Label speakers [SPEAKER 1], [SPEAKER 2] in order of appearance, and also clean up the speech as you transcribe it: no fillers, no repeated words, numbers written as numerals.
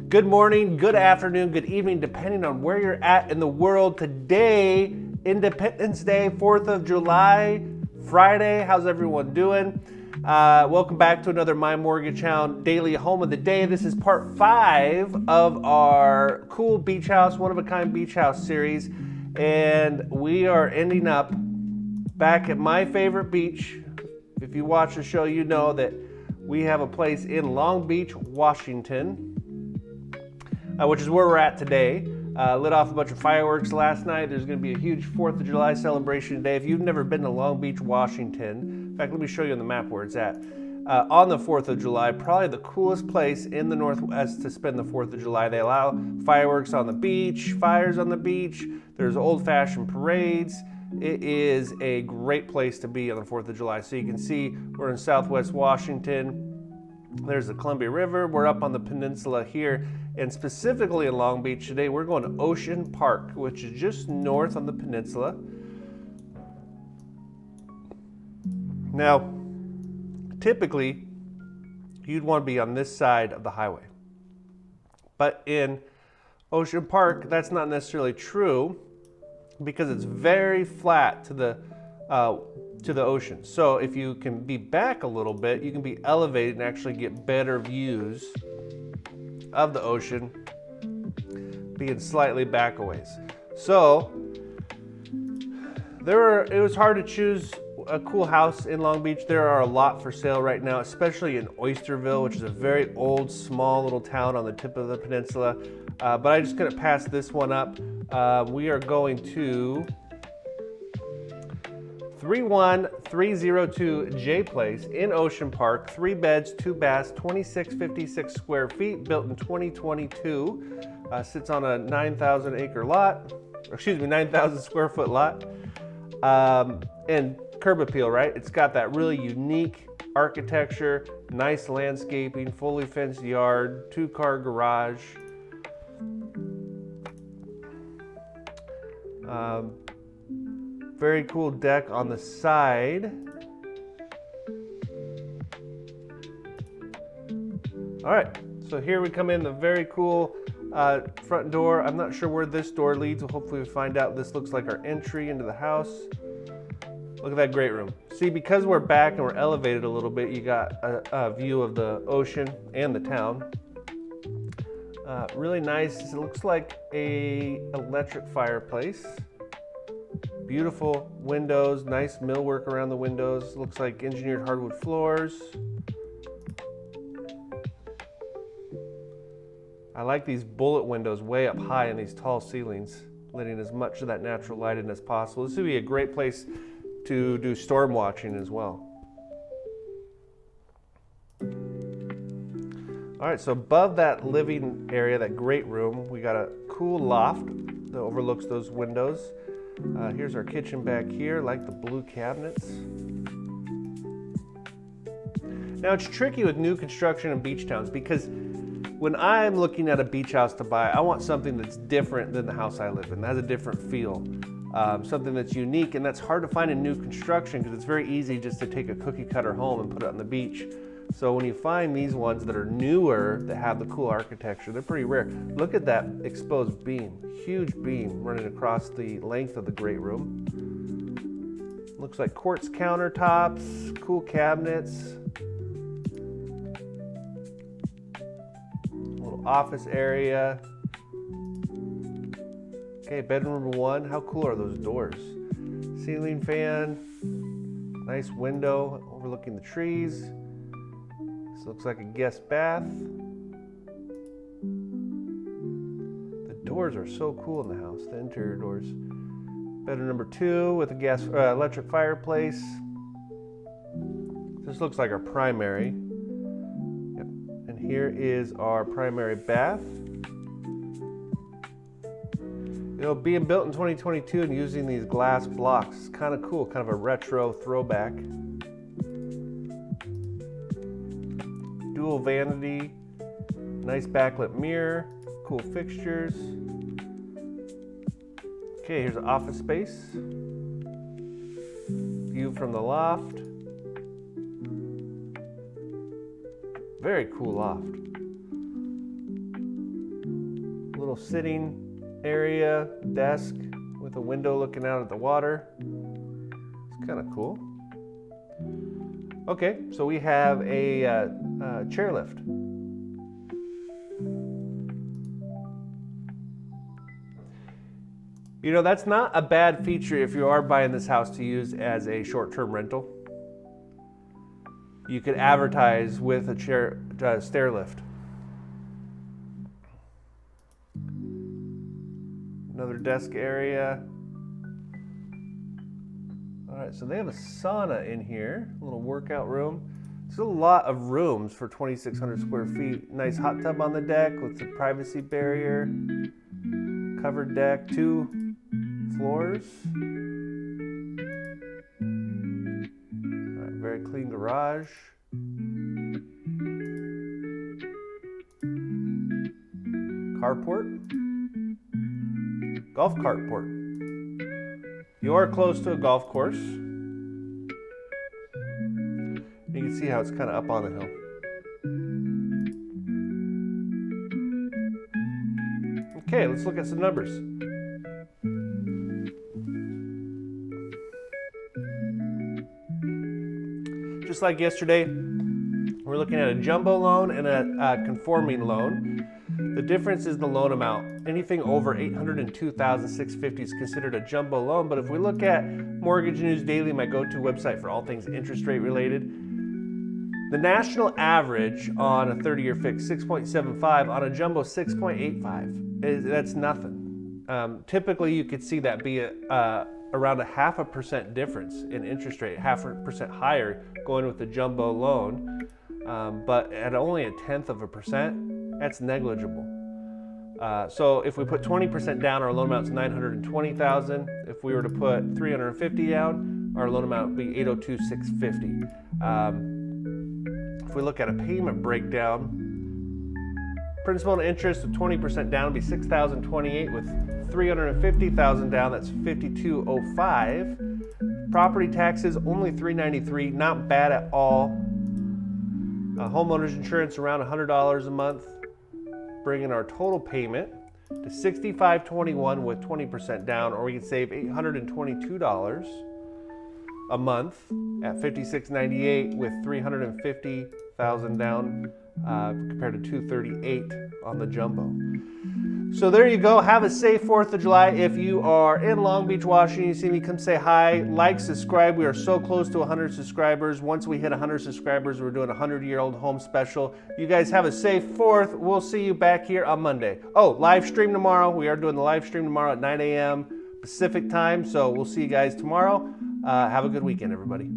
[SPEAKER 1] Good morning, good afternoon, good evening, depending on where you're at in the world. Today, Independence Day, 4th of July, Friday. How's everyone doing? Welcome back to another My Mortgage Hound Daily Home of the Day. This is part 5 of our cool beach house, one-of-a-kind beach house series. And we are ending up back at my favorite beach. If you watch the show, you know that we have a place in Long Beach, Washington, which is where we're at today. Lit off a bunch of fireworks last night. There's going to be a huge 4th of July celebration today. If you've never been to Long Beach, Washington, in fact, let me show you on the map where it's at. On the 4th of July, probably the coolest place in the Northwest to spend the 4th of July. They allow fireworks on the beach, fires on the beach. There's old-fashioned parades. It is a great place to be on the 4th of July. So you can see we're in Southwest Washington. There's the Columbia River. We're up on the peninsula here, and specifically in Long Beach today, we're going to Ocean Park, which is just north on the peninsula. Now, typically, you'd want to be on this side of the highway. But in Ocean Park, that's not necessarily true because it's very flat to the ocean. So if you can be back a little bit, you can be elevated and actually get better views of the ocean being slightly back a ways. So it was hard to choose a cool house in Long Beach. There are a lot for sale right now, especially in Oysterville, which is a very old, small little town on the tip of the peninsula. But I just couldn't pass this one up. We are going to 31302 J Place in Ocean Park, 3 beds, 2 baths, 2656 square feet, built in 2022. Sits on a 9,000 square foot lot. And curb appeal, right? It's got that really unique architecture, nice landscaping, fully fenced yard, 2-car garage. Very cool deck on the side. All right, so here we come in the very cool front door. I'm not sure where this door leads. We'll hopefully find out. This looks like our entry into the house. Look at that great room. See, because we're back and we're elevated a little bit, you got a view of the ocean and the town. Really nice. It looks like a electric fireplace. Beautiful windows, nice millwork around the windows. Looks like engineered hardwood floors. I like these bullet windows way up high in these tall ceilings, letting as much of that natural light in as possible. This would be a great place to do storm watching as well. All right, so above that living area, that great room, we got a cool loft that overlooks those windows. Here's our kitchen back here, like the blue cabinets. Now it's tricky with new construction in beach towns because when I'm looking at a beach house to buy, I want something that's different than the house I live in, that has a different feel. Something that's unique, and that's hard to find in new construction because it's very easy just to take a cookie cutter home and put it on the beach. So when you find these ones that are newer, that have the cool architecture, they're pretty rare. Look at that exposed beam, huge beam running across the length of the great room. Looks like quartz countertops, cool cabinets. A little office area. Okay, bedroom number 1. How cool are those doors? Ceiling fan, nice window overlooking the trees. This looks like a guest bath. The doors are so cool in the house, the interior doors. Bedroom number 2 with a electric fireplace. This looks like our primary. Yep. And here is our primary bath. You know, being built in 2022 and using these glass blocks is kind of cool, kind of a retro throwback. Dual vanity, nice backlit mirror, cool fixtures. Okay, here's an office space. View from the loft. Very cool loft. little sitting area, desk with a window looking out at the water. It's kind of cool. Okay, so we have a chairlift. You know, that's not a bad feature if you are buying this house to use as a short-term rental. You could advertise with a stair lift. Another desk area. All right, so they have a sauna in here, a little workout room. There's a lot of rooms for 2,600 square feet. Nice hot tub on the deck with the privacy barrier. Covered deck, 2 floors. All right, very clean garage. Carport. Golf cart port. You are close to a golf course. You can see how it's kind of up on the hill. Okay, let's look at some numbers. Just like yesterday, we're looking at a jumbo loan and a conforming loan. The difference is the loan amount. Anything over $802,650 is considered a jumbo loan, but if we look at Mortgage News Daily, my go-to website for all things interest rate related, the national average on a 30-year fix, 6.75, on a jumbo, 6.85. That's nothing. Typically, you could see that be around a 0.5% difference in interest rate, 0.5% higher going with the jumbo loan, but at only 0.1%, that's negligible. So if we put 20% down, our loan amount's $920,000. If we were to put $350 down, our loan amount would be $802,650. If we look at a payment breakdown, principal and interest with 20% down would be $6,028. With $350,000 down, that's $5,205. Property taxes only $393, not bad at all. Homeowners insurance around $100 a month, bringing our total payment to $65.21 with 20% down, or we could save $822 a month at $56.98 with $350,000 down compared to $238 on the jumbo. So there you go. Have a safe 4th of July. If you are in Long Beach, Washington, you see me, come say hi, like, subscribe. We are so close to 100 subscribers. Once we hit 100 subscribers, we're doing a 100-year-old home special. You guys have a safe 4th. We'll see you back here on Monday. Oh, live stream tomorrow. We are doing the live stream tomorrow at 9 a.m. Pacific time. So we'll see you guys tomorrow. Have a good weekend, everybody.